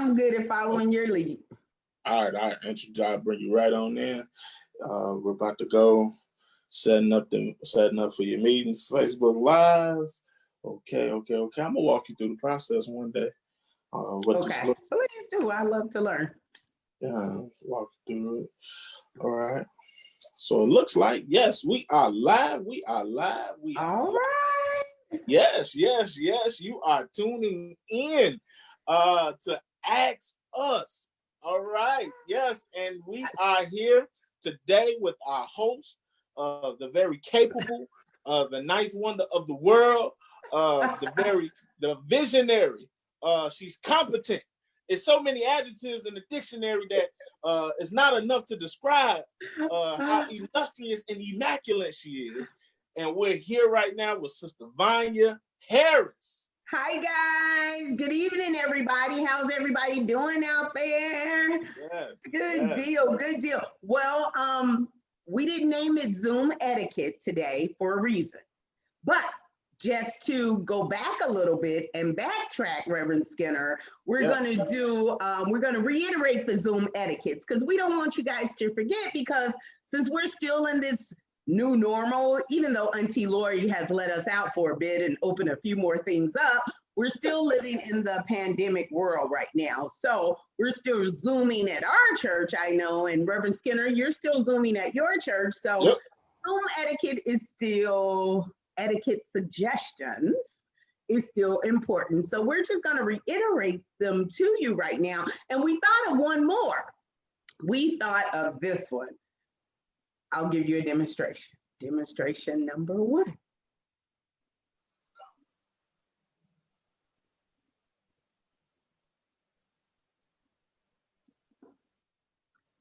I'm good at following your lead. All right. I'll bring you right on in. We're about to go setting up for your meeting, Facebook Live. Okay. I'm gonna walk you through the process one day. Okay, please do. I love to learn. Yeah, walk you through it. All right. So it looks like, yes, we are live. All right. Yes, you are tuning in to Ask Us. All right, yes, and we are here today with our host, the very capable, the ninth wonder of the world, the visionary. She's competent. It's so many adjectives in the dictionary that it's not enough to describe how illustrious and immaculate she is. And we're here right now with Sister Vanya Harris. Hi guys, good evening everybody. How's everybody doing out there? Yes. Good deal. Well, we didn't name it Zoom etiquette today for a reason. But just to go back a little bit and backtrack, Reverend Skinner, we're going to reiterate the Zoom etiquettes because we don't want you guys to forget, because since we're still in this new normal, even though Auntie Lori has let us out for a bit and opened a few more things up, we're still living in the pandemic world right now. So we're still Zooming at our church, I know, and Reverend Skinner, you're still Zooming at your church. So Zoom etiquette is still, etiquette suggestions is still important. So we're just going to reiterate them to you right now. And we thought of one more. We thought of this one. I'll give you a demonstration. Demonstration number 1.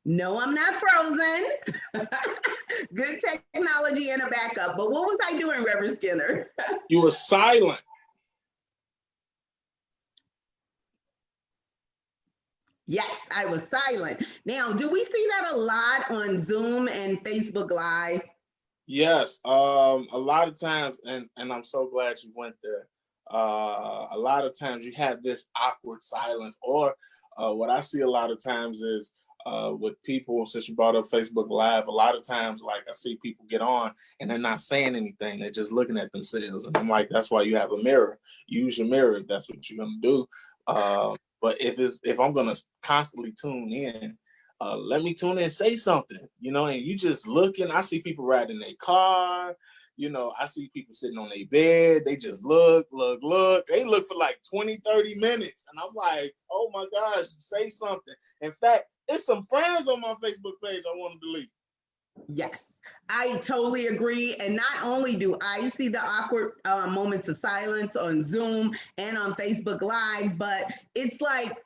No, I'm not frozen. Good technology and a backup. But what was I doing, Reverend Skinner? You were silent. Yes, I was silent. Now, do we see that a lot on Zoom and Facebook Live? Yes, a lot of times, and I'm so glad you went there. A lot of times you have this awkward silence, or what I see a lot of times is with people, since you brought up Facebook Live, a lot of times, like I see people get on and they're not saying anything. They're just looking at themselves. And I'm like, that's why you have a mirror. Use your mirror if that's what you're going to do. But if I'm going to constantly tune in, let me tune in and say something, and you just looking. I see people riding their car. I see people sitting on their bed. They just look. They look for like 20, 30 minutes. And I'm like, oh my gosh, say something. In fact, it's some friends on my Facebook page I want to delete. Yes, I totally agree. And not only do I see the awkward moments of silence on Zoom and on Facebook Live, but it's like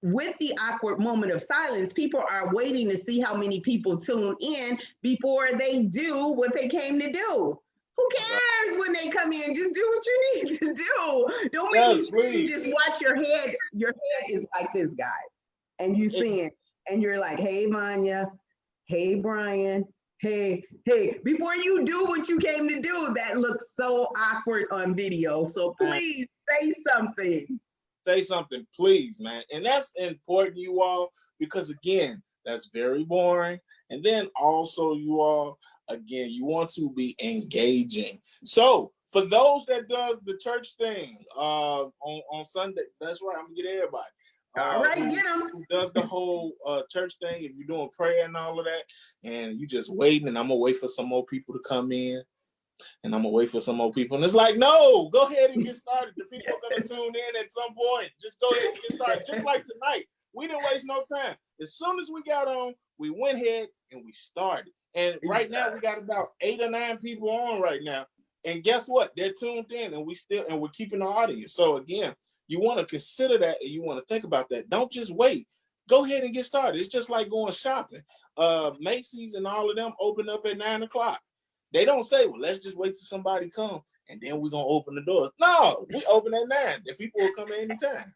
with the awkward moment of silence, people are waiting to see how many people tune in before they do what they came to do. Who cares when they come in? Just do what you need to do. Don't make me just watch your head. Your head is like this guy. And you sing and you're like, hey, Vanya. Hey, Brian. Hey. Before you do what you came to do, that looks so awkward on video. So please say something. Say something, please, man. And that's important, you all, because again, that's very boring. And then also, you all, again, you want to be engaging. So for those that does the church thing on Sunday, that's right, I'm gonna get everybody. All right, get them. Who does the whole church thing? If you're doing prayer and all of that, and you just waiting, and I'm gonna wait for some more people to come in, and I'm gonna wait for some more people, and it's like, no, go ahead and get started. The people are gonna tune in at some point. Just go ahead and get started. Just like tonight, we didn't waste no time. As soon as we got on, we went ahead and we started. And right now, we got about 8 or 9 people on right now. And guess what? They're tuned in, and we're keeping the audience. So again, you want to consider that, and you want to think about that. Don't just wait. Go ahead and get started. It's just like going shopping. Macy's and all of them open up at 9 o'clock. They don't say, well, let's just wait till somebody come, and then we're going to open the doors. No, we open at 9. The people will come at any time.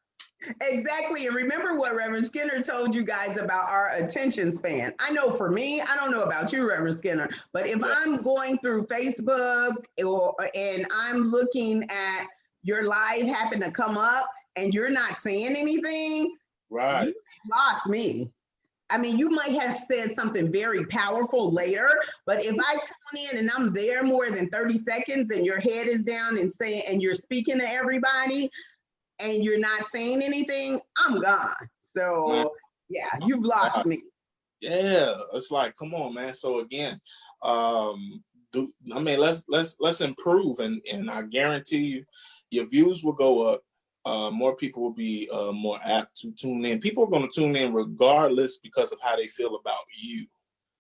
Exactly. And remember what Reverend Skinner told you guys about our attention span. I know for me, I don't know about you, Reverend Skinner, but if I'm going through Facebook and I'm looking at your live happen to come up and you're not saying anything, Right. You lost me. I mean, you might have said something very powerful later, but if I tune in and I'm there more than 30 seconds and your head is down and saying, and you're speaking to everybody and you're not saying anything, I'm gone. Man, So yeah, you've lost me. yeah, it's like, come on, man. So again, let's improve, and I guarantee you, your views will go up. More people will be more apt to tune in. People are going to tune in regardless because of how they feel about you.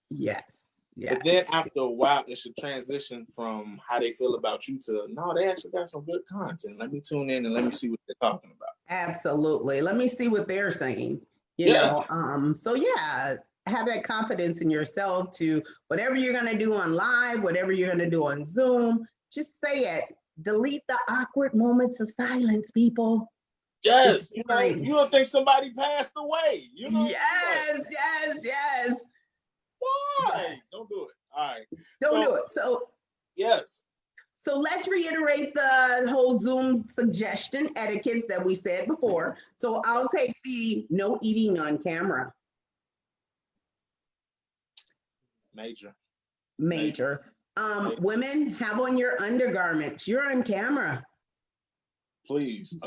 Yes. But then after a while, it should transition from how they feel about you to, no, they actually got some good content. Let me tune in and let me see what they're talking about. Absolutely. Let me see what they're saying. You Yeah. know, so yeah, have that confidence in yourself to whatever you're going to do on live, whatever you're going to do on Zoom, just say it. Delete the awkward moments of silence, people. Yes, It's you know, boring. you don't think somebody passed away. You know, Yes, yes. why? Don't do it. All right. Don't So do it. So yes. so let's reiterate the whole Zoom suggestion etiquettes that we said before. So I'll take the no eating on camera. Major. Women, have on your undergarments. You're on camera. Please.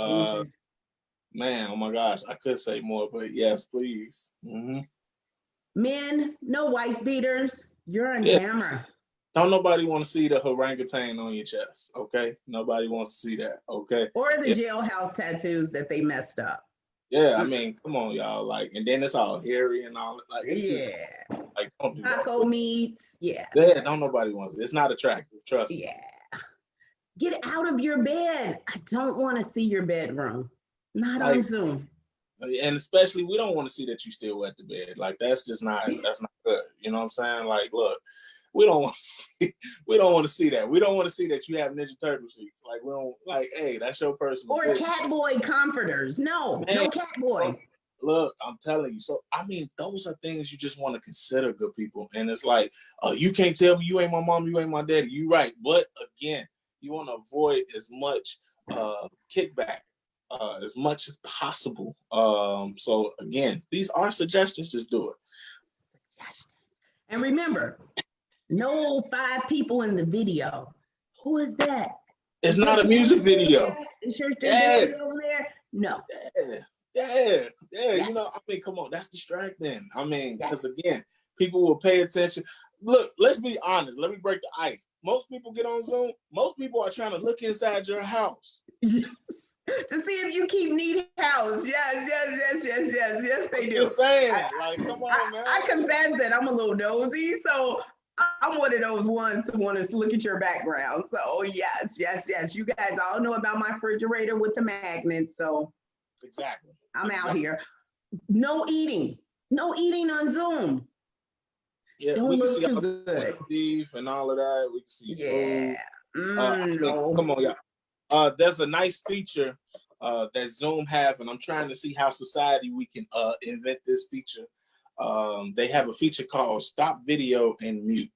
Man, oh my gosh, I could say more, but yes, please. Mm-hmm. Men, no wife beaters. You're on camera. Don't nobody want to see the orangutan on your chest, okay? Nobody wants to see that, okay? Or the jailhouse tattoos that they messed up. Yeah, I mean, come on, y'all. Like, and then it's all hairy and all. Like, it's just like, don't do that. Taco meats. Yeah. Yeah, don't nobody wants it. It's not attractive. Trust me. Yeah. Get out of your bed. I don't want to see your bedroom. Not on Zoom. And especially, we don't want to see that you still wet the bed. Like, that's not good. You know what I'm saying? Like, look, we don't want to see that. We don't want to see that you have Ninja Turtle sheets. Like, we don't, like, hey, that's your personal or business. Catboy comforters. No, man, no Catboy. Look, I'm telling you. So, I mean, those are things you just want to consider, good people. And it's like, you can't tell me you ain't my mom, you ain't my daddy. You right. But again, you want to avoid as much kickback as much as possible. So again, these are suggestions. Just do it. And remember, no 5 people in the video. Who is that? It's not a music video. Is your daddy over there? No. Yeah. You know, I mean, come on, that's distracting. I mean, because again, people will pay attention. Look, let's be honest. Let me break the ice. Most people get on Zoom. Most people are trying to look inside your house. To see if you keep neat house. Yes, they do. Just saying, like, come on, man. I confess that I'm a little nosy, so I'm one of those ones to want to look at your background. So yes. You guys all know about my refrigerator with the magnet. So exactly. I'm out here. No eating on Zoom. Yeah, don't look too good. Beef and all of that. We can see food. No. Come on, y'all. There's a nice feature that Zoom have, and I'm trying to see how society we can invent this feature. They have a feature called Stop Video and Mute.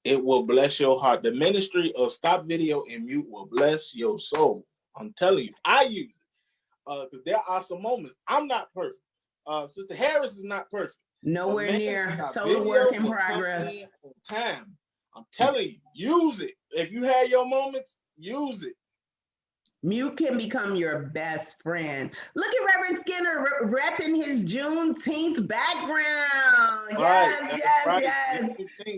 It will bless your heart. The ministry of Stop Video and Mute will bless your soul. I'm telling you, I use it because there are some moments. I'm not perfect. Sister Harris is not perfect. Nowhere near. Total work in progress. On time. I'm telling you, use it. If you had your moments, use it. Mute can become your best friend. Look at Reverend Skinner repping his Juneteenth background. Yes.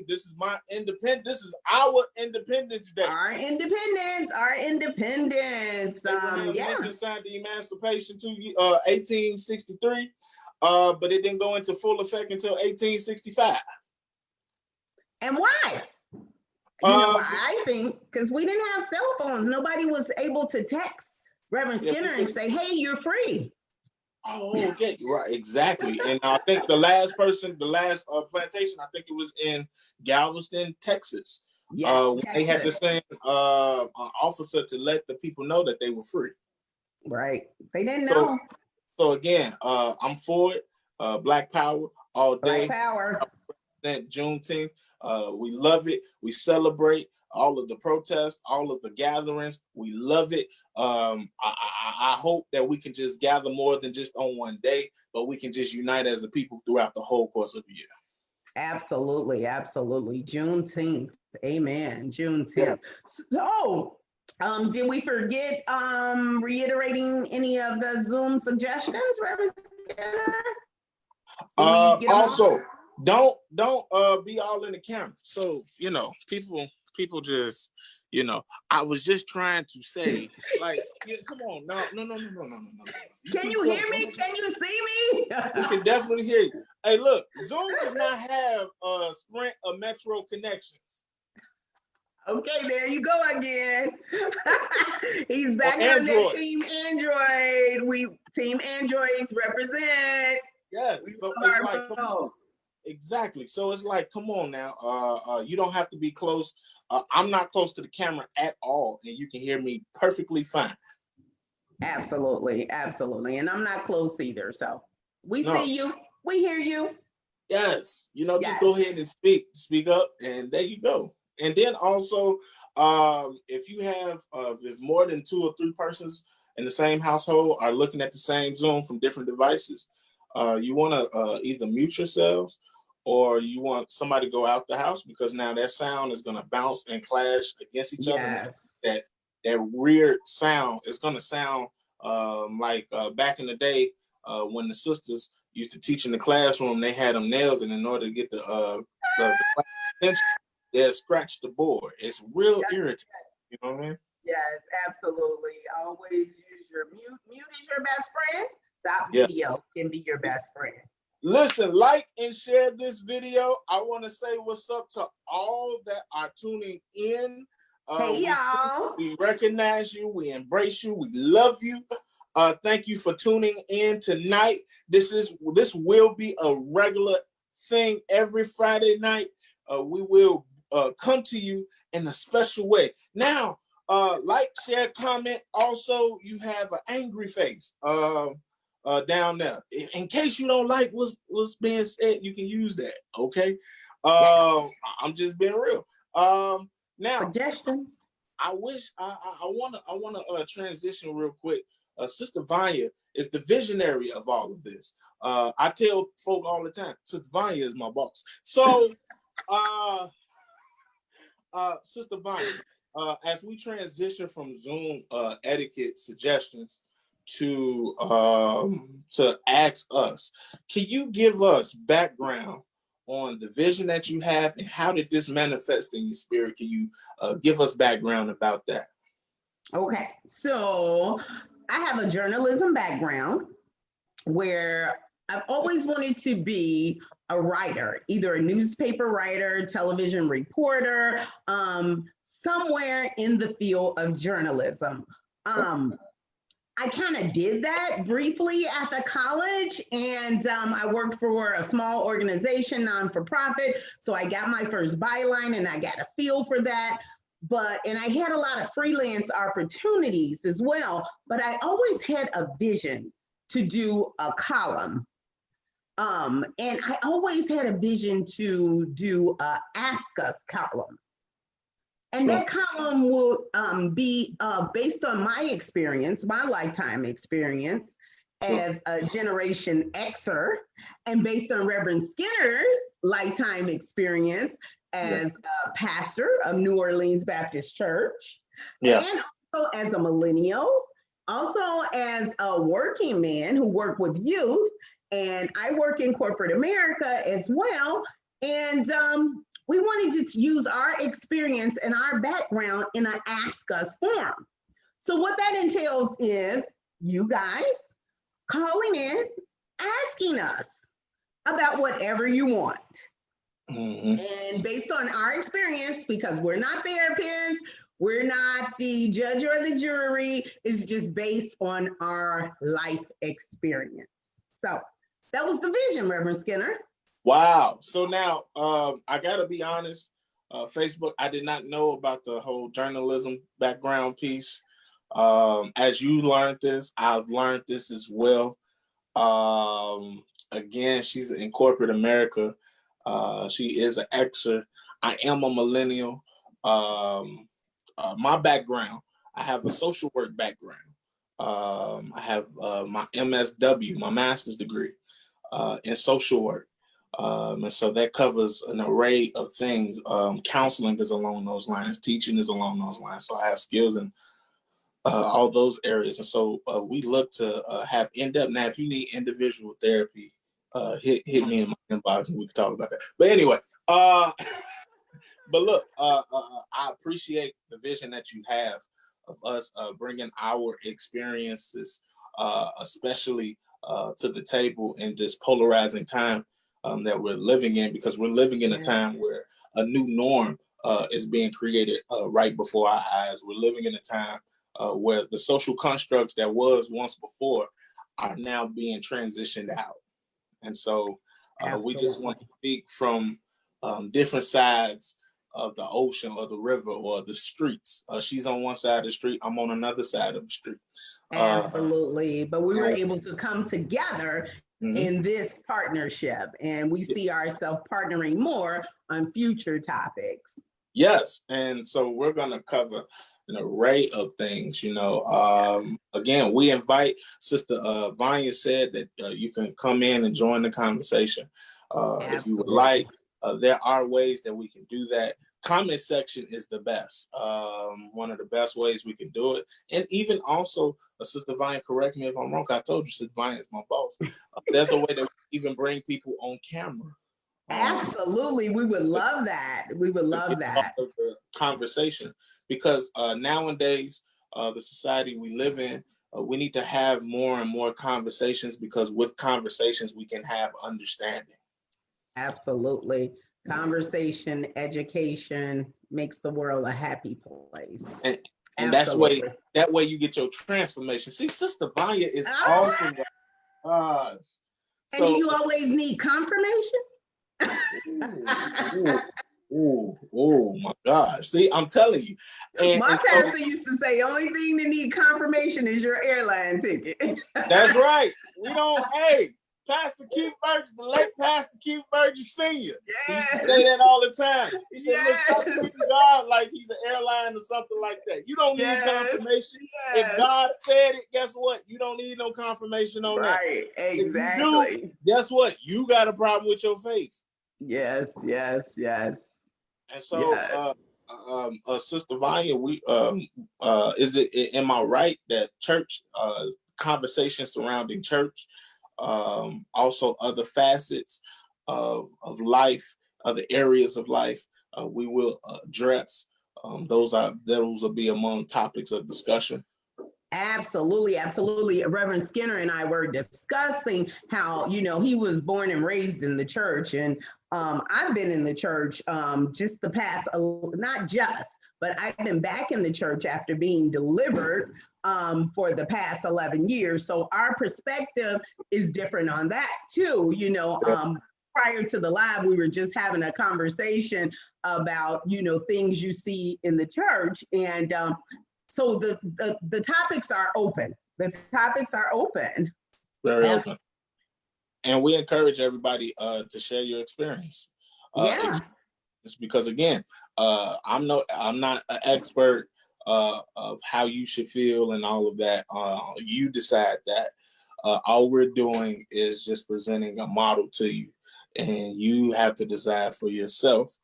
This is my independence. This is our Independence Day. Our independence. Lincoln signed the Emancipation to 1863, but it didn't go into full effect until 1865. And why? You know, I think because we didn't have cell phones. Nobody was able to text Reverend Skinner and say, hey, you're free. Oh, okay. Right, exactly. And I think the last plantation, I think it was in Galveston, Texas. Yes, They had to send an officer to let the people know that they were free. Right. They didn't know. So again, I'm for it. Black Power all day. Black Power. Juneteenth. We love it. We celebrate. all of the protests, all of the gatherings. We love it. I hope that we can just gather more than just on one day, but we can just unite as a people throughout the whole course of the year. Absolutely, absolutely. Juneteenth. Amen. Juneteenth. Yeah. So, did we forget reiterating any of the Zoom suggestions, Reverend Skinner? Also, don't be all in the camera. So, people just, I was just trying to say, like, come on, no. Can you hear me? Can you see me? We can definitely hear you. Hey, look, Zoom does not have Sprint or Metro connections. Okay, there you go again. He's back on that Team Android. Team Androids represent. Yes, so it's like, come on. Exactly. So it's like, come on now. You don't have to be close. I'm not close to the camera at all, and you can hear me perfectly fine. Absolutely, absolutely. And I'm not close either. So we see you, we hear you. Yes, just go ahead and speak up, and there you go. And then also, if you have if more than 2 or 3 persons in the same household are looking at the same Zoom from different devices, you want to either mute yourselves, or you want somebody to go out the house, because now that sound is going to bounce and clash against each other. That weird sound is going to sound like back in the day when the sisters used to teach in the classroom. They had them nails, and in order to get the attention, they scratch the board. It's real irritating. You know what I mean? Yes, absolutely. Always use your mute. Mute is your best friend. Stop video can be your best friend. Listen, like and share this video. I want to say what's up to all that are tuning in. Hey, y'all. We recognize you. We embrace you. We love you. Thank you for tuning in tonight. This will be a regular thing every Friday night. We will come to you in a special way. Now, like, share, comment. Also, you have an angry face down there. In case you don't like what's being said, you can use that. Okay. I'm just being real. Now, suggestions. I wanna transition real quick. Sister Vanya is the visionary of all of this. I tell folk all the time, Sister Vanya is my boss. So, Sister Vanya, as we transition from Zoom etiquette suggestions to ASKUs, can you give us background on the vision that you have, and how did this manifest in your spirit? Can you give us background about that? Okay, so I have a journalism background where I've always wanted to be a writer, either a newspaper writer, television reporter, somewhere in the field of journalism. I kind of did that briefly after college, and I worked for a small organization, non-for-profit. So I got my first byline and I got a feel for that. And I had a lot of freelance opportunities as well, but I always had a vision to do a column. And I always had a vision to do a ASKUs column. And that column will be based on my experience, my lifetime experience as a Generation Xer, and based on Reverend Skinner's lifetime experience as a pastor of New Orleans Baptist Church, and also as a millennial, also as a working man who worked with youth, and I work in corporate America as well. And we wanted to use our experience and our background in an ASKUs forum. So what that entails is you guys calling in, asking us about whatever you want. And based on our experience, because we're not therapists, we're not the judge or the jury, it's just based on our life experience. So that was the vision, Reverend Skinner. Wow. So now I gotta be honest, Facebook, I did not know about the whole journalism background piece. As you learned this, I've learned this as well. Again, she's in corporate America. She is an Xer. I am a millennial. my background, I have a social work background. I have my MSW, my master's degree in social work. And so that covers an array of things. Counseling is along those lines. Teaching is along those lines. So I have skills in all those areas. And so we look to have in-depth. Now, if you need individual therapy, hit me in my inbox and we can talk about that. But anyway, but look, I appreciate the vision that you have of us bringing our experiences, especially to the table in this polarizing time that we're living in, because we're living in a time where a new norm is being created right before our eyes. We're living in a time where the social constructs that was once before are now being transitioned out. And so we just want to speak from different sides of the ocean or the river or the streets. She's on one side of the street, I'm on another side of the street. Absolutely. But we were able to come together in this partnership, and we see ourselves partnering more on future topics. Yes. And so we're going to cover an array of things, again, we invite Sister Vanya said that you can come in and join the conversation. If you would like, there are ways that we can do that. Comment section is the best, one of the best ways we can do it. And even also, Sister Vanya, correct me if I'm wrong, I told you Sister Vanya is my boss. There's a way that we even bring people on camera. Absolutely. We would love that. We would love that. The conversation, because nowadays, the society we live in, we need to have more and more conversations, because with conversations, we can have understanding. Absolutely. Conversation, education makes the world a happy place. And that way you get your transformation. See, Sister Vanya is awesome. And do you always need confirmation? Oh my gosh. See, I'm telling you. My pastor used to say, only thing that need confirmation is your airline ticket. That's right. We don't, Pastor Keith Burgess, the late Pastor Keith Burgess Sr. He used to say that all the time. He said, look, stop treating God like he's an airline or something like that. You don't need confirmation. If God said it, guess what? You don't need no confirmation on that. Right, exactly. If you do, guess what? You got a problem with your faith. Yes. And so, Sister Vanya, we am I right that church conversations surrounding church, also other facets of life, other areas of life, we will address. Those will be among topics of discussion. Absolutely. Reverend Skinner and I were discussing how, he was born and raised in the church. And I've been in the church just the past, not just, but I've been back in the church after being delivered for the past 11 years. So our perspective is different on that too. Prior to the live, we were just having a conversation about, things you see in the church. And so the topics are open. The topics are open. Very open. And we encourage everybody to share your experience. It's because, again, I'm not an expert of how you should feel and all of that. You decide that. All we're doing is just presenting a model to you, and you have to decide for yourself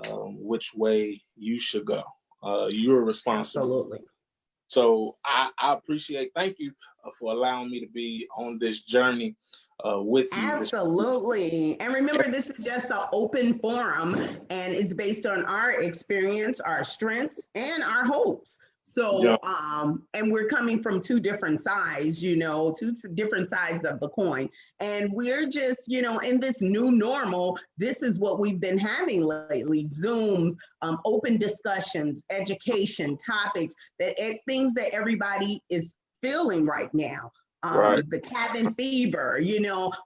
which way you should go. You're responsible. Absolutely. So I appreciate, thank you for allowing me to be on this journey with you. Absolutely. And remember, this is just an open forum, and it's based on our experience, our strengths, and our hopes. So, and we're coming from two different sides, two different sides of the coin. And we're just, in this new normal, this is what we've been having lately: Zooms, open discussions, education, topics, things that everybody is feeling right now. The cabin fever,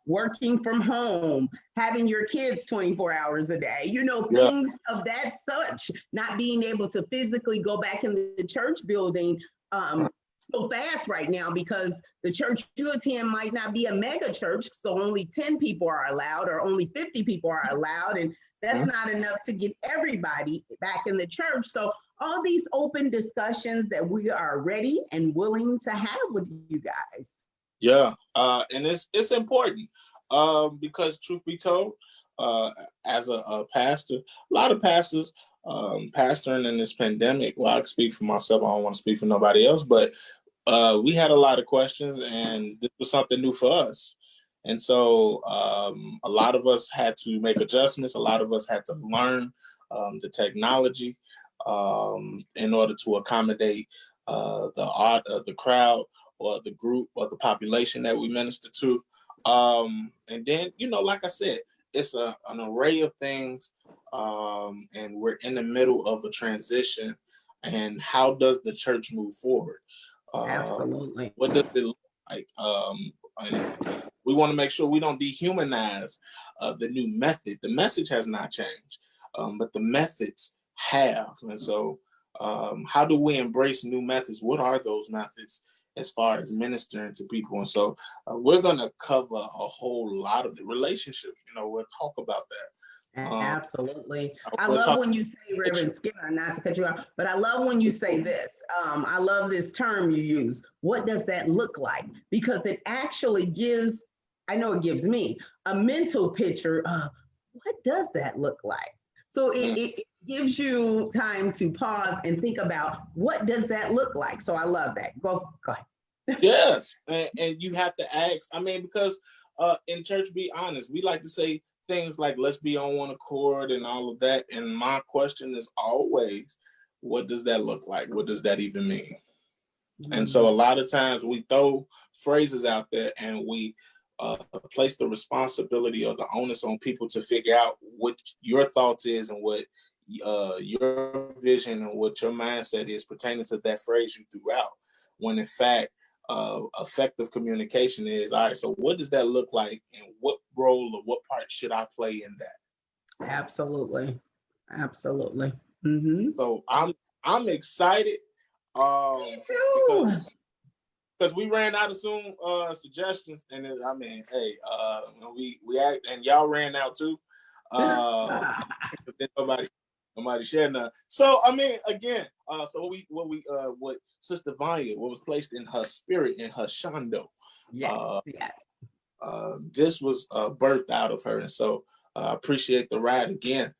working from home, having your kids 24 hours a day, things of that such, not being able to physically go back in the church building so fast right now, because the church you attend might not be a mega church, so only 10 people are allowed or only 50 people are allowed. And That's not enough to get everybody back in the church. So all these open discussions that we are ready and willing to have with you guys. Yeah, and it's important because truth be told, as a pastor, a lot of pastors pastoring in this pandemic. Well, I can speak for myself. I don't want to speak for nobody else, but we had a lot of questions, and this was something new for us. And so a lot of us had to make adjustments. A lot of us had to learn the technology in order to accommodate the crowd or the group or the population that we minister to. And then, like I said, it's an array of things, and we're in the middle of a transition. And how does the church move forward? Absolutely. What does it look like? And we want to make sure we don't dehumanize the new method. The message has not changed, but the methods have. And so how do we embrace new methods? What are those methods as far as ministering to people? And so we're going to cover a whole lot of the relationships. We'll talk about that. Absolutely. I love when you say, Reverend Skinner, not to cut you off, but I love when you say this. I love this term you use. What does that look like? Because it actually gives, I know it gives me a mental picture of what does that look like? So it gives you time to pause and think about what does that look like? So I love that. Go ahead. Yes. And you have to ask, because in church, be honest, we like to say things like, let's be on one accord and all of that. And my question is always, what does that look like? What does that even mean? Mm-hmm. And so a lot of times we throw phrases out there and we place the responsibility or the onus on people to figure out what your thoughts is and what your vision and what your mindset is pertaining to that phrase you threw out. When in fact, effective communication is, all right, so what does that look like and what role or what part should I play in that? Absolutely. Mm-hmm. So I'm excited. Me too. Because we ran out of Zoom suggestions, and we act, and y'all ran out too. Nobody shared none. So again, so what Sister Vanya, what was placed in her spirit, in her shando, this was birthed out of her, and so I appreciate the ride again.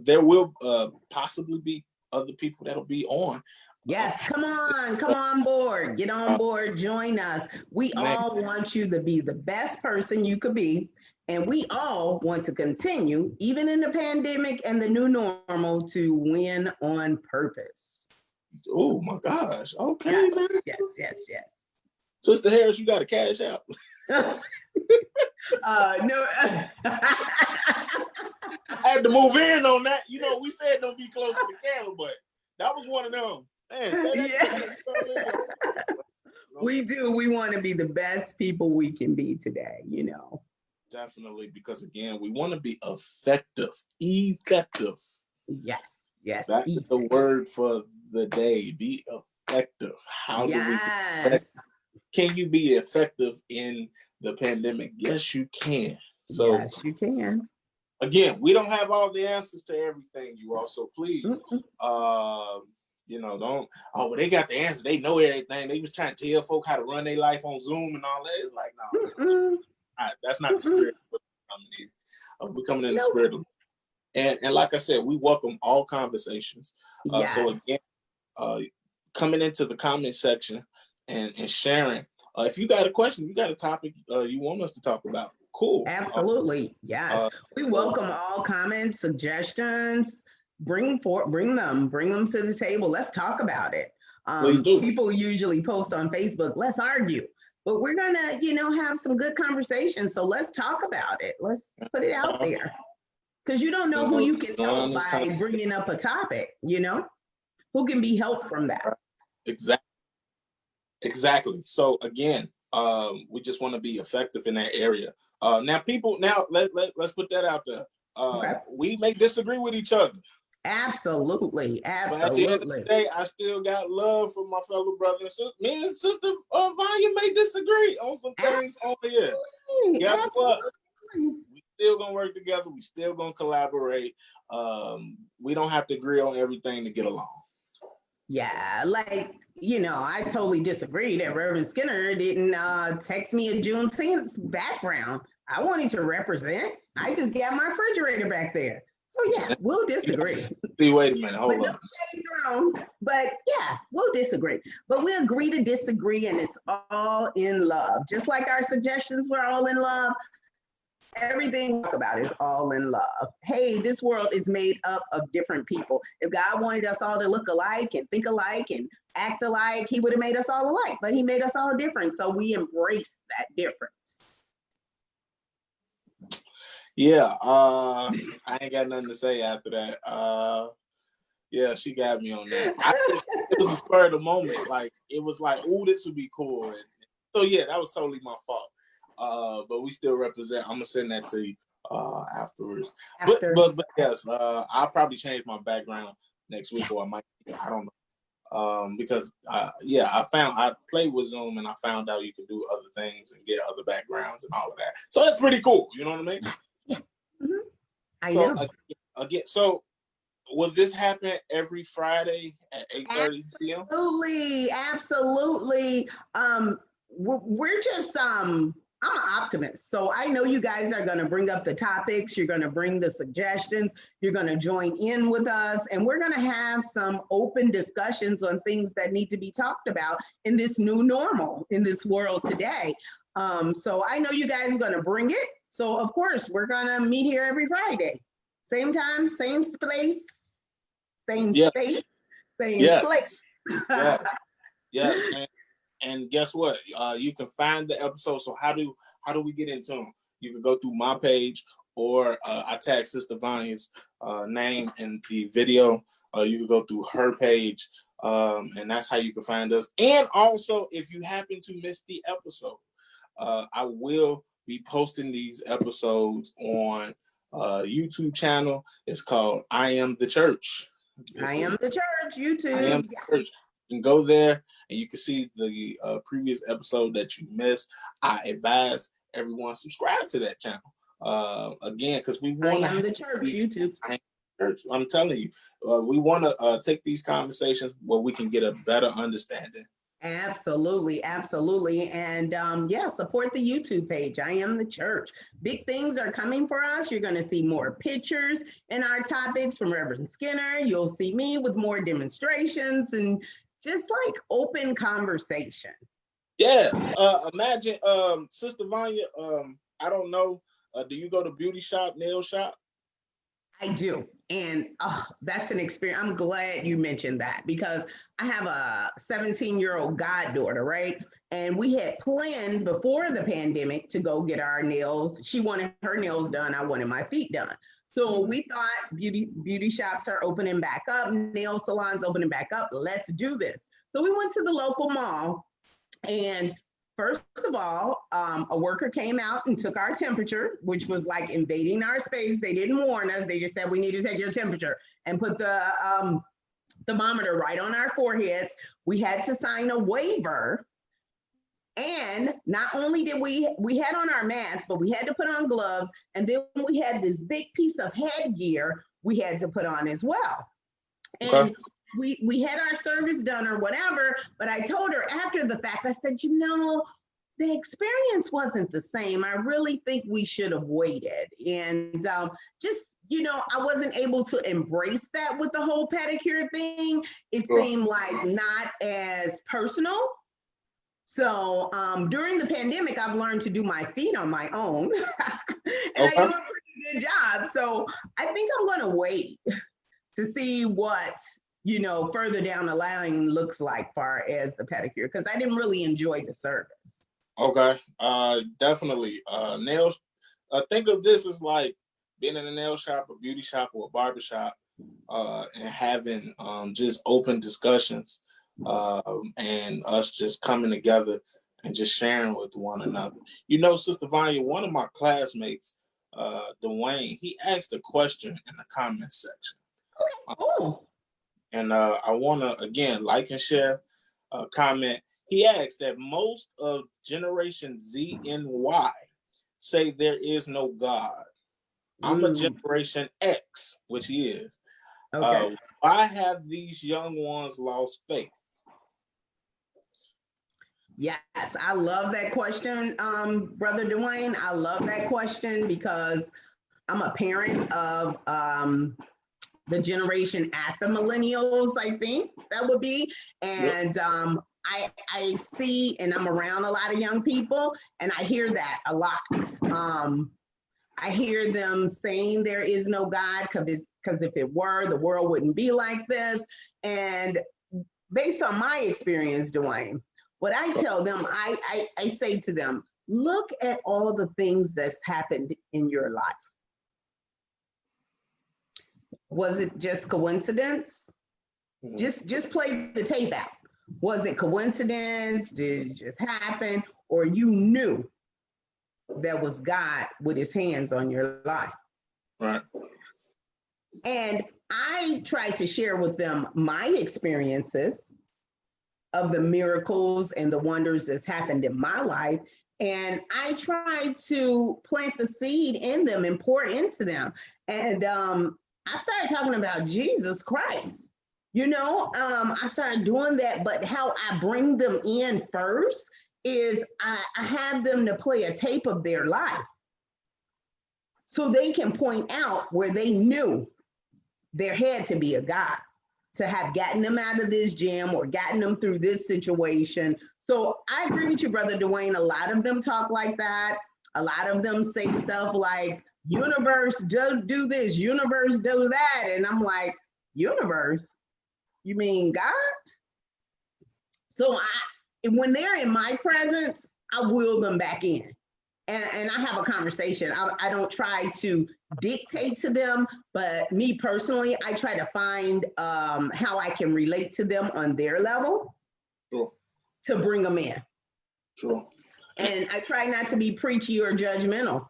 There will possibly be other people that'll be on. Yes, come on board, get on board, join us. We all want you to be the best person you could be. And we all want to continue, even in the pandemic and the new normal, to win on purpose. Oh my gosh. Okay. Yes. Sister Harris, you got to cash out. No. I had to move in on that. We said don't be close to the camera, but that was one of them. Man, we do. We want to be the best people we can be today, Definitely, because again, we want to be effective. Effective. Yes. That's the word for the day. Be effective. How do we? Can you be effective in the pandemic? Yes, you can. So yes, you can. Again, we don't have all the answers to everything, you all. So please, don't. Oh, well, they got the answer. They know everything. They was trying to tell folk how to run their life on Zoom and all that. It's like, no. That's not the spirit we're coming in. We're coming in the spirit of, and like I said, we welcome all conversations. So again, coming into the comment section and sharing. If you got a question, you got a topic you want us to talk about, cool. Absolutely, yes. We welcome all comments, suggestions. Bring them to the table. Let's talk about it. Please do. People usually post on Facebook, let's argue. But we're gonna, have some good conversations. So let's talk about it. Let's put it out there. Because you don't know who you can help by bringing up a topic, who can be helped from that. Exactly. So again, we just want to be effective in that area. Now let's put that out there. We may disagree with each other. Absolutely. But at the end of the day, I still got love for my fellow brothers and sisters. Me and Sister Vanya may disagree on some things over here. Guess what? still gonna work together. We still gonna collaborate. We don't have to agree on everything to get along. Yeah, like, I totally disagree that Reverend Skinner didn't text me a Juneteenth background. I wanted to represent. I just got my refrigerator back there. So yeah, we'll disagree. See, wait a minute, hold But no on. shade thrown. But yeah, we'll disagree. But we agree to disagree, and it's all in love. Just like our suggestions were all in love, everything we talk about is all in love. Hey, this world is made up of different people. If God wanted us all to look alike and think alike and act alike, he would have made us all alike, but he made us all different. So we embrace that difference. Yeah, I ain't got nothing to say after that. Yeah, she got me on that. It was a spur of the moment. Like, it was like, oh, this would be cool. And so yeah, that was totally my fault. But we still represent. I'm gonna send that to you afterwards. After. But yes, I'll probably change my background next week, or I don't know. Because I played with Zoom and I found out you can do other things and get other backgrounds and all of that. So that's pretty cool. You know what I mean? Yeah. Mm-hmm. I know. Again, so will this happen every Friday at 8:30 p.m.? Absolutely. We're just I'm an optimist, so I know you guys are going to bring up the topics, you're going to bring the suggestions, you're going to join in with us, and we're going to have some open discussions on things that need to be talked about in this new normal in this world today. So I know you guys are going to bring it. So of course we're going to meet here every Friday, same time, same place, same space, same place. Yes. And guess what? You can find the episode. So how do we get into them? You can go through my page, or I tag Sister Vanya's name in the video. You can go through her page, and that's how you can find us. And also, if you happen to miss the episode, I will be posting these episodes on YouTube channel. It's called I Am the Church. I Am the Church, YouTube. I Am the Church. You can go there and you can see the previous episode that you missed. I advise everyone subscribe to that channel. Again, because we want I Am the Church, YouTube. Church. I'm telling you, we want to take these conversations where we can get a better understanding. Absolutely. And support the YouTube page. I Am the Church. Big things are coming for us. You're going to see more pictures in our topics from Reverend Skinner. You'll see me with more demonstrations and just like open conversation. Yeah. Imagine, Sister Vanya, I don't know, do you go to beauty shop, nail shop? I do. And that's an experience. I'm glad you mentioned that, because I have a 17-year-old goddaughter, right? And we had planned before the pandemic to go get our nails. She wanted her nails done. I wanted my feet done. So we thought beauty shops are opening back up, nail salons opening back up. Let's do this. So we went to the local mall, and first of all, a worker came out and took our temperature, which was like invading our space. They didn't warn us. They just said, we need to take your temperature, and put the thermometer right on our foreheads. We had to sign a waiver. And not only did we had on our masks, but we had to put on gloves. And then we had this big piece of headgear we had to put on as well. And we had our service done or whatever, but I told her after the fact, I said, the experience wasn't the same. I really think we should have waited. And I wasn't able to embrace that with the whole pedicure thing. It seemed like not as personal. So during the pandemic, I've learned to do my feet on my own. And I do a pretty good job. So I think I'm going to wait to see what further down the line looks like far as the pedicure, because I didn't really enjoy the service. Okay, definitely. Nails. Think of this as like being in a nail shop, a beauty shop, or a barber shop, and having just open discussions, and us just coming together and just sharing with one another. Sister Vanya, one of my classmates, Dwayne, he asked a question in the comment section. Okay. And I want to, again, like and share, comment. He asked that most of Generation Z and Y say there is no God. I'm a Generation X, which he is. Okay. Why have these young ones lost faith? Yes, I love that question, Brother Dwayne. I love that question because I'm a parent of the generation after millennials, I think that would be. And I see, and I'm around a lot of young people, and I hear that a lot. I hear them saying there is no God because if it were, the world wouldn't be like this. And based on my experience, Dwayne, what I tell them, I say to them, look at all the things that's happened in your life. Was it just coincidence? Just play the tape out. Was it coincidence? Did it just happen? Or you knew that was God with his hands on your life? Right. And I try to share with them my experiences of the miracles and the wonders that's happened in my life. And I try to plant the seed in them and pour into them. And I started talking about Jesus Christ. I started doing that, but how I bring them in first is I have them to play a tape of their life so they can point out where they knew there had to be a God to have gotten them out of this jam or gotten them through this situation. So I agree with you, Brother Dwayne. A lot of them talk like that. A lot of them say stuff like, universe, do this, universe, do that. And I'm like, universe? You mean God? So when they're in my presence, I wheel them back in. And I have a conversation. I don't try to dictate to them, but me personally, I try to find how I can relate to them on their level. Sure. To bring them in. Sure. And I try not to be preachy or judgmental.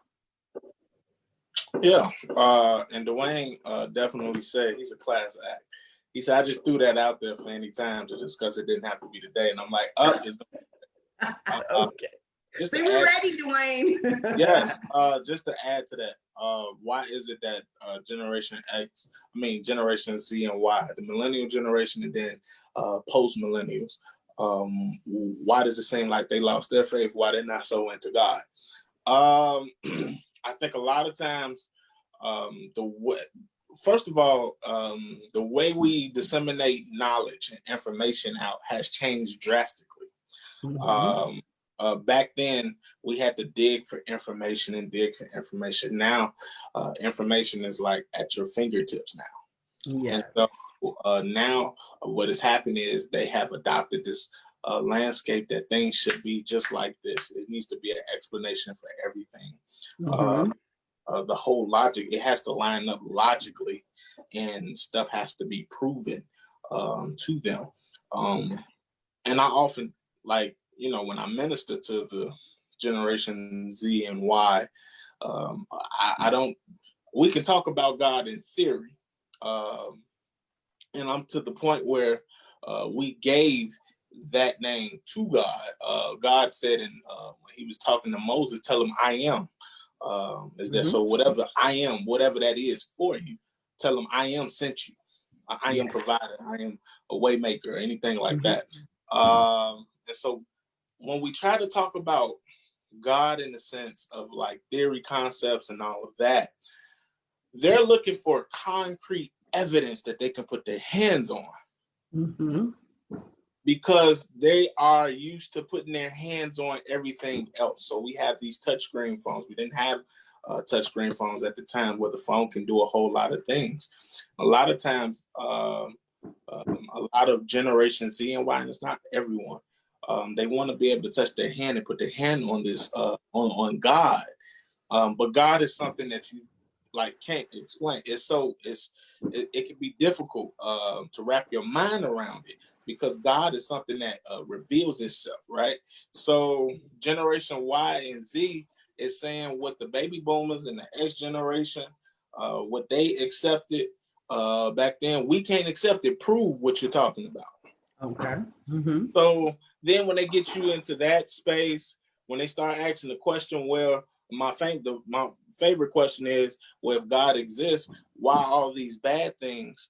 Yeah, and Dwayne definitely said he's a class act. He said, I just threw that out there for any time to discuss. It didn't have to be today. And I'm like, okay. So we're ready, Dwayne. Yes, just to add to that, why is it that Generation Z and Y, the millennial generation and then post-millennials, why does it seem like they lost their faith? Why they're not so into God? I think a lot of times, first of all, the way we disseminate knowledge and information out has changed drastically. Mm-hmm. Back then, we had to dig for information. Now, information is like at your fingertips now. Yeah. And so now what has happened is they have adopted this landscape that things should be just like this. It needs to be an explanation for everything. Mm-hmm. The whole logic, it has to line up logically, and stuff has to be proven to them. And I often, when I minister to the Generation Z and Y, we can talk about God in theory. And I'm to the point where we gave that name to God. God said when he was talking to Moses, tell him I am. So whatever I am, whatever that is for you, tell him I am sent you. I am provider. I am a way maker, anything like that. And so when we try to talk about God in the sense of like theory, concepts, and all of that, they're looking for concrete evidence that they can put their hands on. Mm-hmm. Because they are used to putting their hands on everything else. So we have these touchscreen phones. We didn't have touchscreen phones at the time where the phone can do a whole lot of things. A lot of times, a lot of Generation Z and Y, and it's not everyone, they want to be able to touch their hand and put their hand on this, on God. But God is something that you can't explain. It can be difficult to wrap your mind around it, because God is something that reveals itself, right? So Generation Y and Z is saying what the baby boomers and the X generation, what they accepted back then, we can't accept it. Prove what you're talking about. Okay. Mm-hmm. So then when they get you into that space, when they start asking the question, well, my favorite question is, well, if God exists, why all these bad things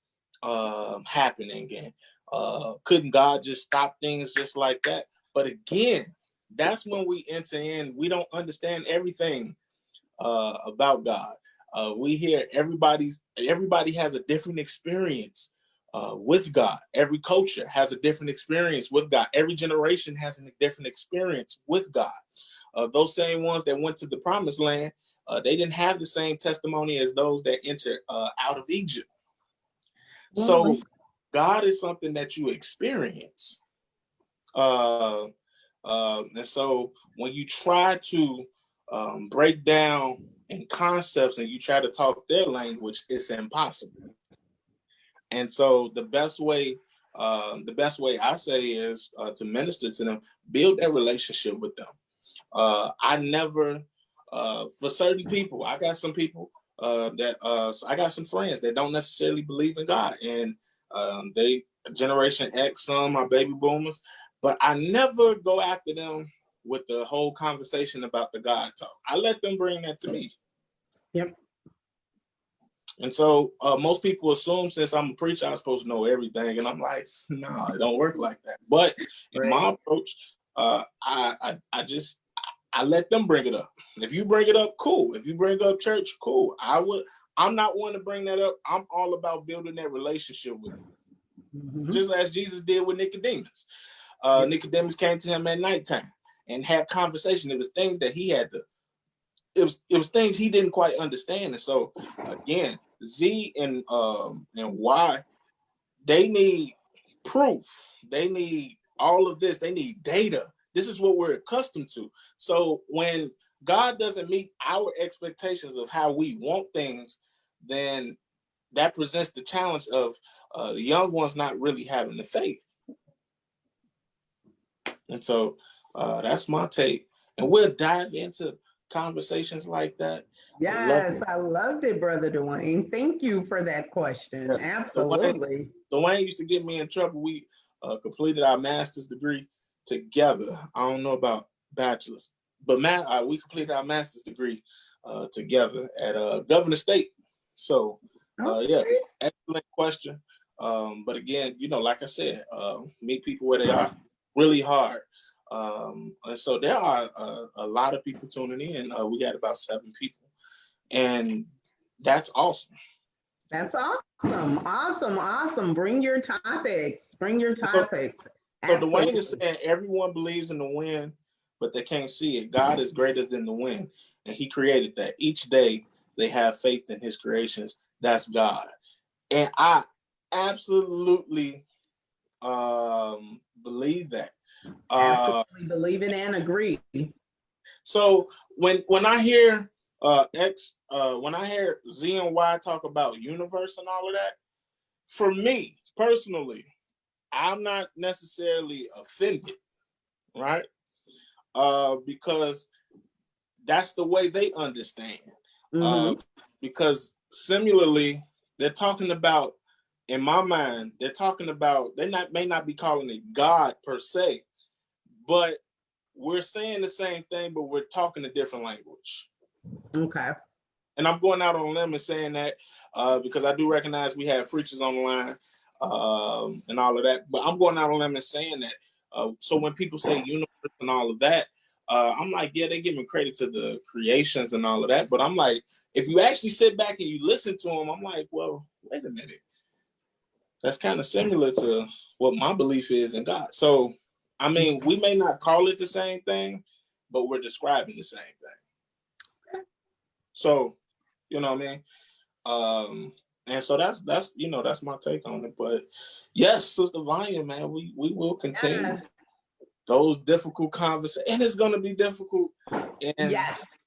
happening? And couldn't God just stop things just like that? But again, that's when we enter in. We don't understand everything about God. We hear everybody has a different experience with God. Every culture has a different experience with God. Every generation has a different experience with God. Those same ones that went to the promised land, they didn't have the same testimony as those that entered out of Egypt. So God is something that you experience. And so when you try to break down in concepts and you try to talk their language, it's impossible. And so the best way I say is to minister to them, build that relationship with them. I never, for certain people, I got some people I got some friends that don't necessarily believe in God, and they Generation X, some are baby boomers, but I never go after them with the whole conversation about the God talk. I let them bring that to me. Yep. And so most people assume since I'm a preacher, I'm supposed to know everything. And I'm like, no, it don't work like that. But in my approach, I let them bring it up. If you bring it up, cool. If you bring up church, cool. I'm not one to bring that up. I'm all about building that relationship with you. Mm-hmm. Just as Jesus did with Nicodemus. Nicodemus came to him at nighttime and had conversation. It was things that he had to, it was things he didn't quite understand. And so again, Z and Y, they need proof. They need all of this. They need data. This is what we're accustomed to. So when God doesn't meet our expectations of how we want things, then that presents the challenge of the young ones not really having the faith. And so that's my take. And we'll dive into conversations like that. Yes, I loved it, Brother Dwayne. Thank you for that question. Yeah. Absolutely. Dwayne used to get me in trouble. We completed our master's degree together. I don't know about bachelor's, but we completed our master's degree together at Governor State. So yeah, excellent question. But again, like I said, meet people where they are, really hard. And so there are a lot of people tuning in. We got about 7 people, and that's awesome. That's awesome. Awesome. Bring your topics. So Dwayne is saying everyone believes in the wind, but they can't see it. God is greater than the wind, and he created that. Each day they have faith in his creations. That's God. And I absolutely believe that. Absolutely believe it and agree. So when I hear when I hear Z and Y talk about universe and all of that, for me personally, I'm not necessarily offended, right? Because that's the way they understand. Mm-hmm. Because similarly, they're talking about, in my mind, they're talking about, may not be calling it God per se, but we're saying the same thing, but we're talking a different language. Okay. And I'm going out on a limb and saying that because I do recognize we have preachers on the line and all of that, but I'm going out on a limb and saying that. So when people say universe and all of that, I'm like, yeah, they're giving credit to the creations and all of that. But I'm like, if you actually sit back and you listen to them, I'm like, well, wait a minute. That's kind of similar to what my belief is in God. So, I mean, we may not call it the same thing, but we're describing the same thing. So, you know what I mean? And so that's my take on it. But yes, Sister Vanya, man, we will continue those difficult conversations. And it's going to be difficult. And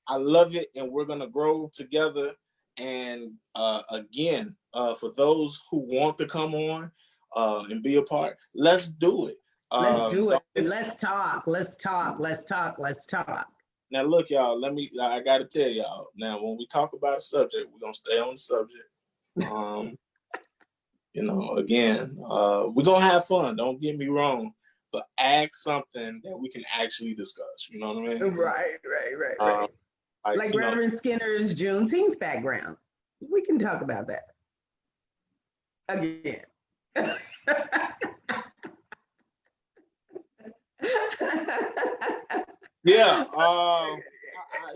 I love it. And we're going to grow together. And again, for those who want to come on and be a part, let's do it. Let's do it. Let's talk. Now, look, y'all, I got to tell y'all, now, when we talk about a subject, we're going to stay on the subject. Again, we're going to have fun. Don't get me wrong, but ask something that we can actually discuss. You know what I mean? Right. Like Reverend Skinner's Juneteenth background. We can talk about that again. Yeah.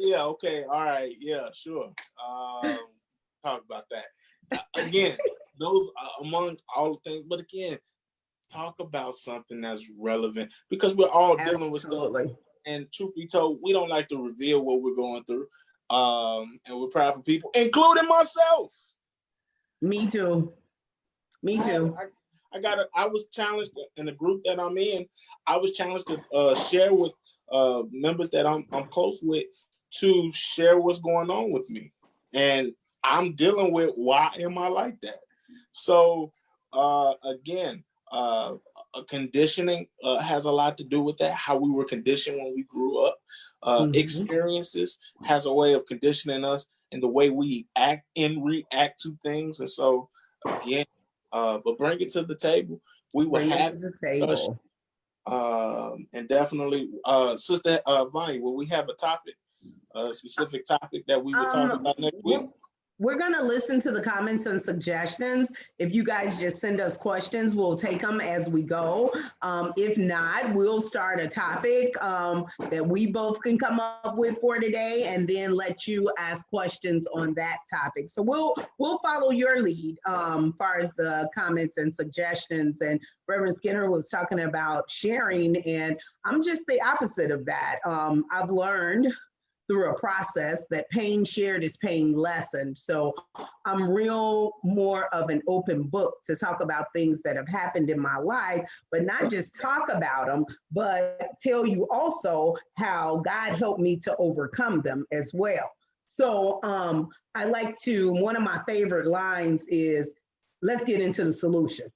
Yeah. Okay. All right. Yeah. Sure. Talk about that again. Those among all things, but again, talk about something that's relevant because we're all dealing with stuff. And truth be told, we don't like to reveal what we're going through. And we're proud for people, including myself. Me too. Me too. I was challenged in the group that I'm in. I was challenged to share with members that I'm close with to share what's going on with me. And I'm dealing with why am I like that? So again, conditioning has a lot to do with that, how we were conditioned when we grew up. Experiences has a way of conditioning us in the way we act and react to things. And so again, but bring it to the table. We will have the table. And definitely, Sister Vanya, will we have a topic, a specific topic that we will talk about next week? We're going to listen to the comments and suggestions. If you guys just send us questions, we'll take them as we go. If not, we'll start a topic that we both can come up with for today and then let you ask questions on that topic. So we'll follow your lead as far as the comments and suggestions. And Reverend Skinner was talking about sharing, and I'm just the opposite of that. I've learned through a process that pain shared is pain lessened. So I'm real more of an open book to talk about things that have happened in my life, but not just talk about them, but tell you also how God helped me to overcome them as well. So I like to, one of my favorite lines is, let's get into the solution.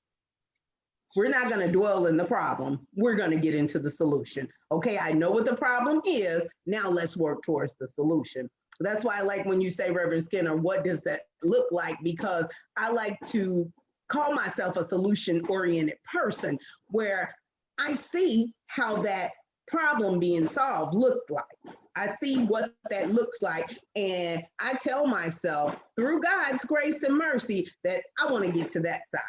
We're not going to dwell in the problem. We're going to get into the solution. Okay, I know what the problem is. Now let's work towards the solution. That's why I like when you say, Reverend Skinner, what does that look like? Because I like to call myself a solution-oriented person where I see how that problem being solved looked like. I see what that looks like. And I tell myself through God's grace and mercy that I want to get to that side.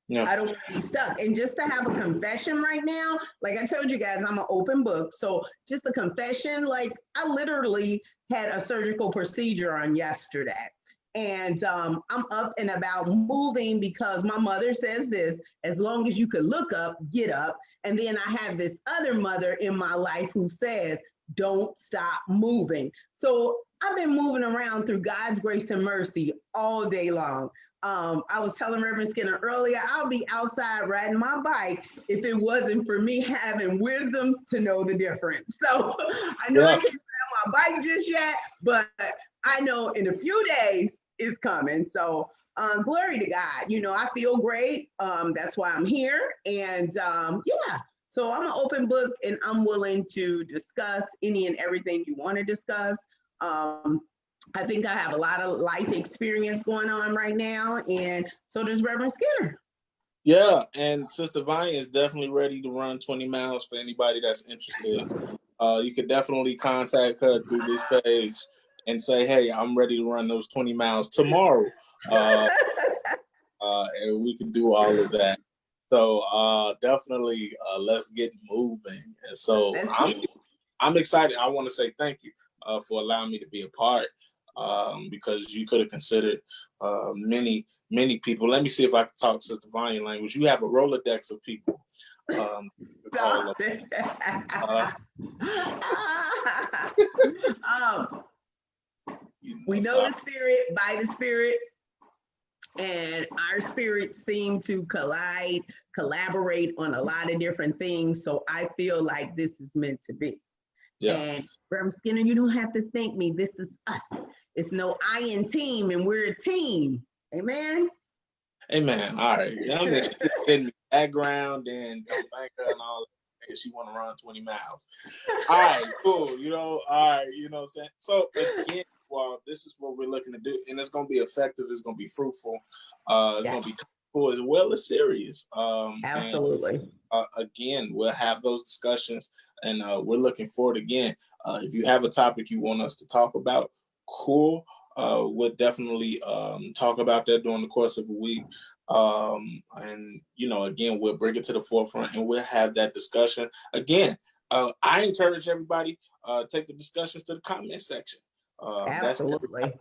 Yeah. I don't want to be stuck. And just to have a confession right now, like I told you guys, I'm an open book. So just a confession, like I literally had a surgical procedure on yesterday. And I'm up and about moving because my mother says this, as long as you could look up, get up. And then I have this other mother in my life who says, don't stop moving. So I've been moving around through God's grace and mercy all day long. I was telling Reverend Skinner earlier, I'll be outside riding my bike if it wasn't for me having wisdom to know the difference. So I know I can't ride my bike just yet, but I know in a few days it's coming. So glory to God. You know, I feel great. That's why I'm here. And yeah, so I'm an open book and I'm willing to discuss any and everything you want to discuss. I think I have a lot of life experience going on right now, and so does Reverend Skinner. Yeah, and Sister Vanya is definitely ready to run 20 miles for anybody that's interested. You could definitely contact her through this page and say, hey, I'm ready to run those 20 miles tomorrow. And we can do all of that. So definitely let's get moving. And so I'm excited. I want to say thank you for allowing me to be a part. Because you could have considered many people. Let me see if I can talk Sister Vanya language. You have a Rolodex of people. We know the Spirit by the Spirit, and our spirits seem to collaborate on a lot of different things. So I feel like this is meant to be. Yeah. And Reverend Skinner, you don't have to thank me. This is us. It's no I in team, and we're a team. Amen. Amen. All right. I'm interested in the background and thank her and all that. She want to run 20 miles. All right, cool. You know, all right, you know what I'm saying? So again, well, this is what we're looking to do, and it's gonna be effective, it's gonna be fruitful, it's gonna be as well as serious. Absolutely. Again, we'll have those discussions, and we're looking forward again. If you have a topic you want us to talk about, cool. We'll definitely talk about that during the course of a week. And again, we'll bring it to the forefront and we'll have that discussion. Again, I encourage everybody take the discussions to the comment section. Absolutely.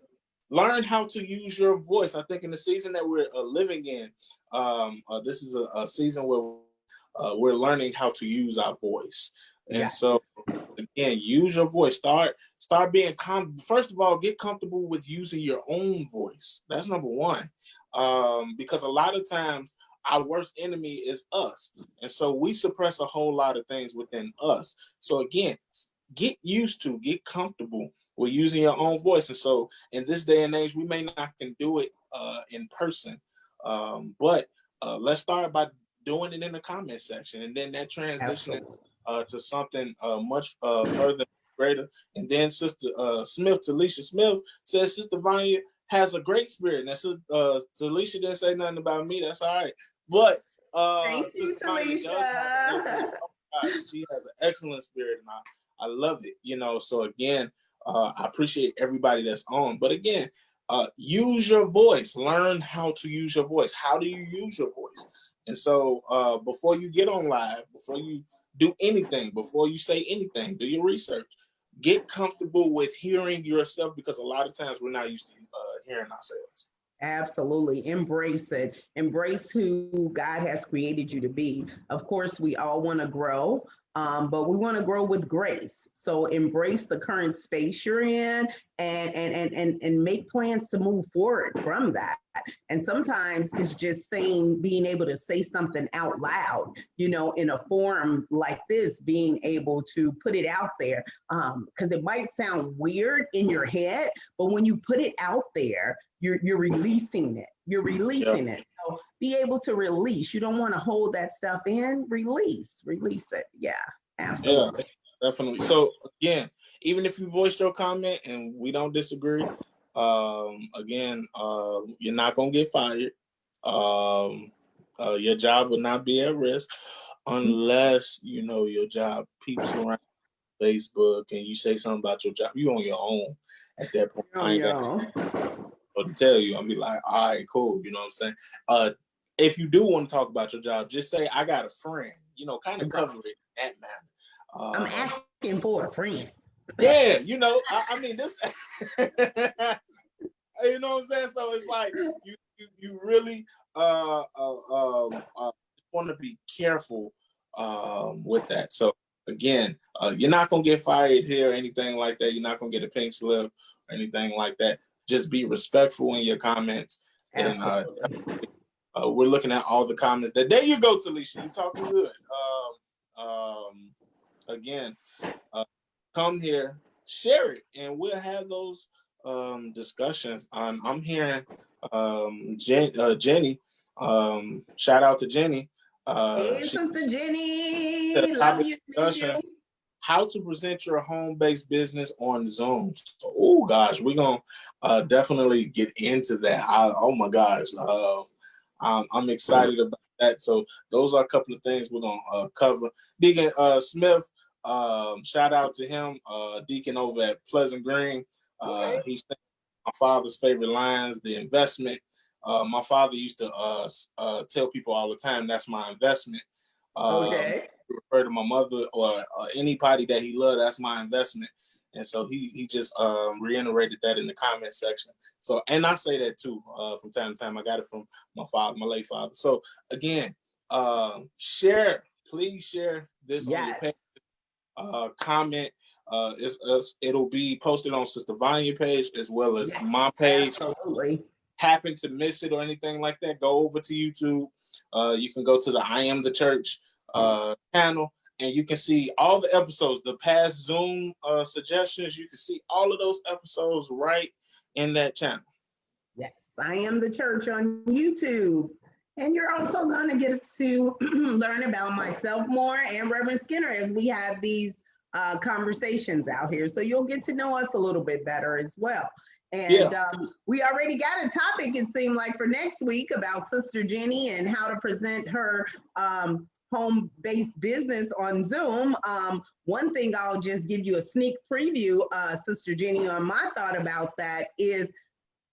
Learn how to use your voice. I think in the season that we're living in, this is a season where we're learning how to use our voice. And Yes. so again, use your voice. Start being first of all, get comfortable with using your own voice. That's number one. Because a lot of times our worst enemy is us. And so we suppress a whole lot of things within us. So again, get comfortable with using your own voice. And so in this day and age, we may not can do it in person. But let's start by doing it in the comment section, and then that transition to something much further greater. And then Sister Smith, Talisha Smith, says Sister Vanya has a great spirit. And Talisha didn't say nothing about me. That's all right. But thank you, Talisha. She has an excellent spirit, and I love it. So again, I appreciate everybody that's on. But again, use your voice. Learn how to use your voice. How do you use your voice? And so before you get on live, before you do anything, before you say anything, do your research. Get comfortable with hearing yourself, because a lot of times we're not used to hearing ourselves. Absolutely. Embrace it. Embrace who God has created you to be. Of course, we all want to grow, but we want to grow with grace. So embrace the current space you're in and make plans to move forward from that. And sometimes it's just being able to say something out loud, in a forum like this, being able to put it out there, because it might sound weird in your head, but when you put it out there, you're releasing it. You're releasing it. So be able to release. You don't want to hold that stuff in. Release it. Yeah, absolutely. Yeah, definitely. So again, even if you voiced your comment and we don't disagree, again, you're not gonna get fired. Your job will not be at risk unless your job peeps around Facebook and you say something about your job. You on your own at that point. I ain't got to tell you. I'll be like, all right, cool. You know what I'm saying? If you do want to talk about your job, just say, I got a friend, kind of cover it in that manner. I'm asking for a friend. Yeah, I mean, this, you know what I'm saying? So it's like, you really want to be careful with that. So again, you're not going to get fired here or anything like that. You're not going to get a pink slip or anything like that. Just be respectful in your comments. And we're looking at all the comments. There you go, Talisha. You're talking good. Again, come here, share it, and we'll have those discussions. I'm hearing Jenny. Shout out to Jenny. Hey, Sister Jenny. Love you. How to present your home-based business on Zoom. So, oh gosh, we're gonna definitely get into that. Oh my gosh, I'm excited about that. So those are a couple of things we're gonna cover. Deacon Smith, shout out to him, Deacon over at Pleasant Green. He's my father's favorite lines, the investment. My father used to tell people all the time, that's my investment. Refer to my mother or anybody that he loved, that's my investment. And so he just reiterated that in the comment section. So, and I say that too from time to time. I got it from my father, my late father. So again, please share this on your page. Comment. It'll be posted on Sister Vanya page as well as my page. Absolutely. Happen to miss it or anything like that, go over to YouTube. You can go to the I Am the Church channel, and you can see all the episodes, the past Zoom suggestions. You can see all of those episodes right in that channel. Yes, I Am the Church on YouTube. And you're also going to get to learn about myself more and Reverend Skinner as we have these conversations out here. So you'll get to know us a little bit better as well. And Yeah. we already got a topic, it seemed like, for next week about Sister Jenny and how to present her home-based business on Zoom. One thing I'll just give you a sneak preview, Sister Jenny, on my thought about that is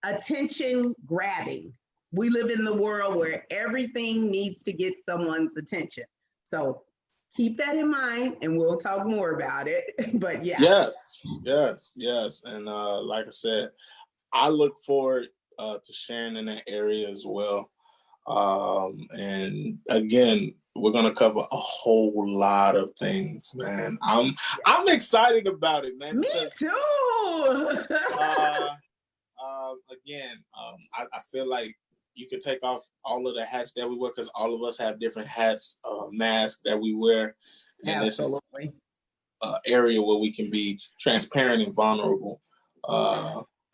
attention grabbing. We live in the world where everything needs to get someone's attention. So keep that in mind and we'll talk more about it. But yeah. Yes. And like I said, I look forward to sharing in that area as well. And again, we're gonna cover a whole lot of things, man. I'm excited about it, man. Me too. Again, I feel like you can take off all of the hats that we wear because all of us have different hats, masks that we wear. And Absolutely. It's area where we can be transparent and vulnerable.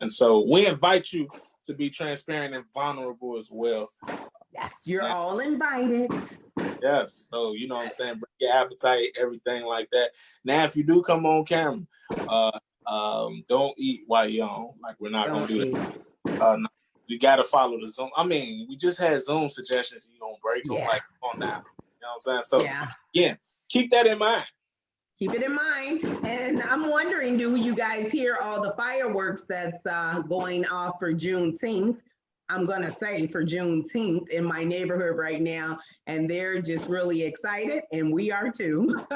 And so we invite you to be transparent and vulnerable as well. Yes, you're all invited. Yes. So, you know what I'm saying? Bring your appetite, everything like that. Now, if you do come on camera, don't eat while you're on. Like, we're not going to do that. No, we got to follow the Zoom. I mean, we just had Zoom suggestions. You don't break them. Like, come on now. You know what I'm saying? So, yeah, keep that in mind. Keep it in mind. And I'm wondering, do you guys hear all the fireworks that's going off for Juneteenth? I'm going to say for Juneteenth in my neighborhood right now. And they're just really excited. And we are too.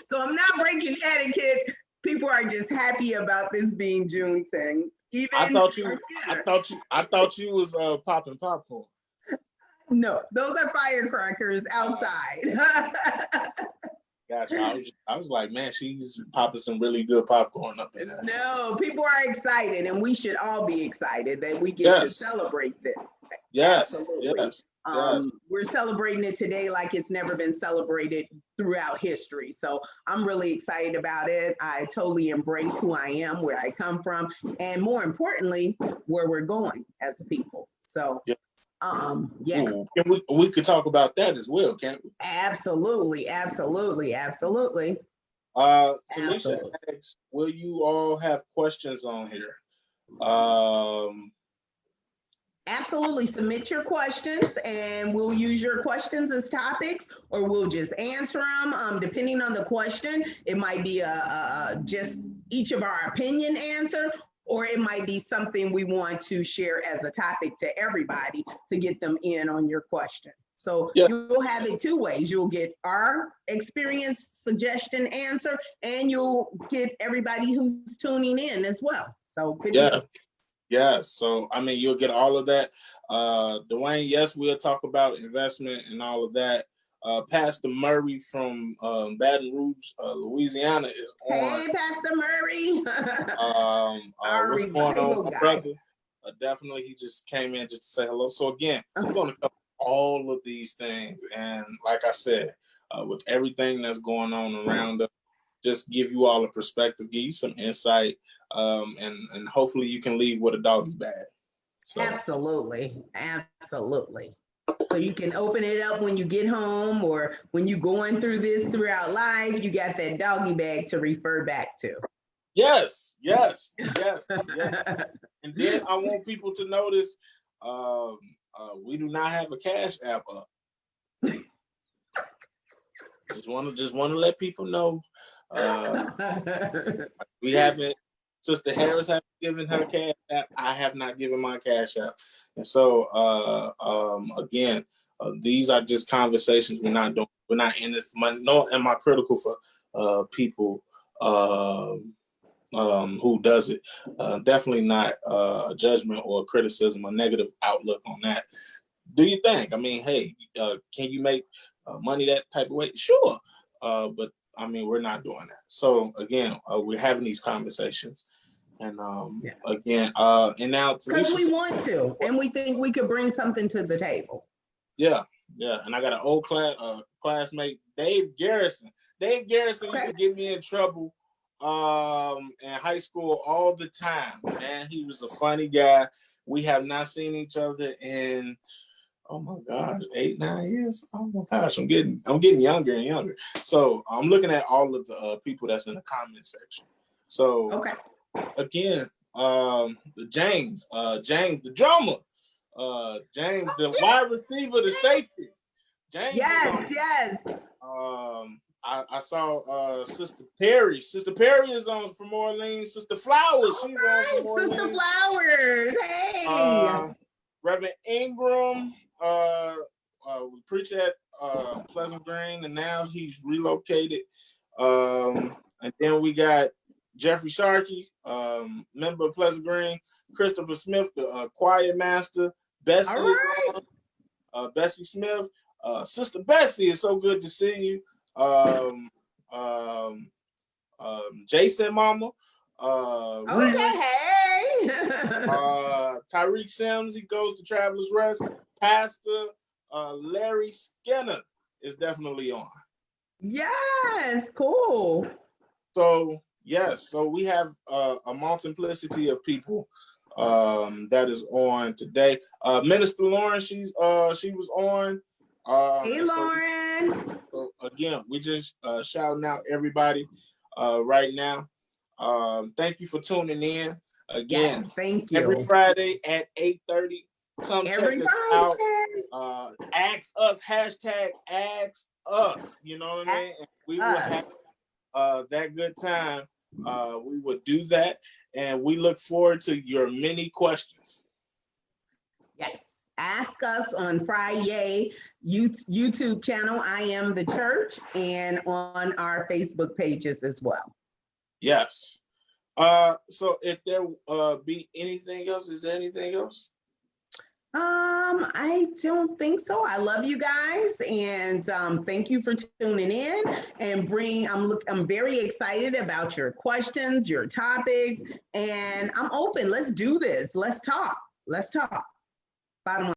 So I'm not breaking etiquette. People are just happy about this being Juneteenth. I thought you was popping popcorn. No, those are firecrackers outside. Gotcha. I was like, man, she's popping some really good popcorn up in there. No, people are excited, and we should all be excited that we get to celebrate this. Yes. Absolutely. Yes. We're celebrating it today like it's never been celebrated throughout history. So I'm really excited about it. I totally embrace who I am, where I come from, and more importantly, where we're going as a people. So Ooh, we could talk about that as well, can't we? Absolutely. Talisha asks, will you all have questions on here? Absolutely. Submit your questions and we'll use your questions as topics, or we'll just answer them. Depending on the question, it might be just each of our opinion answer, or it might be something we want to share as a topic to everybody to get them in on your question. So you'll have it two ways. You'll get our experience, suggestion, answer, and you'll get everybody who's tuning in as well. So Yes. So, I mean, you'll get all of that. Dwayne, yes, we'll talk about investment and all of that. Pastor Murray from Baton Rouge, Louisiana is on. Hey, Pastor Murray. What's going on, brother? Definitely, he just came in just to say hello. So again, we're going to cover all of these things. And like I said, with everything that's going on around us, just give you all a perspective, give you some insight, and hopefully you can leave with a doggy bag. So. Absolutely. So you can open it up when you get home, or when you're going through this throughout life, you got that doggy bag to refer back to. Yes. And then I want people to notice we do not have a Cash App up. Just want to let people know we haven't. Sister Harris hasn't given her Cash App. I have not given my Cash App. And so again, these are just conversations we're not doing. We're not in it for money. Nor am I critical for people who does it. Definitely not a judgment or criticism or negative outlook on that. Do you think? I mean, hey, can you make money that type of way? Sure. But I mean, we're not doing that. So again, we're having these conversations. And again, and now because we want to, and we think we could bring something to the table. Yeah. And I got an old classmate, Dave Garrison. Dave Garrison used to get me in trouble in high school all the time. Man, he was a funny guy. We have not seen each other in, oh my gosh, 8-9 years. Oh my gosh, I'm getting younger and younger. So I'm looking at all of the people that's in the comment section. So again, James, the drummer, James, the wide receiver, the safety. James is on. Yes. I saw Sister Perry. Sister Perry is on from Orleans. Sister Flowers, she's on from Orleans. Sister Flowers, hey. Reverend Ingram was preaching at Pleasant Green, and now he's relocated. And then we got Jeffrey Sharkey, member of Pleasant Green. Christopher Smith, the choir master. Bessie is on. Bessie Smith. Sister Bessie, it's so good to see you. Jason Mama. Hey. Tyreek Sims, he goes to Travelers Rest. Pastor Larry Skinner is definitely on. Yes, cool. So yes, so we have a multiplicity of people that is on today. Minister Lauren, she was on. Hey, Lauren. So again, we just shouting out everybody right now. Thank you for tuning in. Again, yes, thank you. Every Friday at 8:30. Come check us out. Ask us, hashtag ask us. You know what I mean? And we will have that good time. We will do that. And we look forward to your many questions. Yes. Ask us on Friday YouTube channel, I Am the Church, and on our Facebook pages as well. Yes. So if there be anything else, is there anything else? I don't think so. I love you guys, and thank you for tuning in and I'm very excited about your questions, your topics, and I'm open. Let's do this. Let's talk. Bottom line.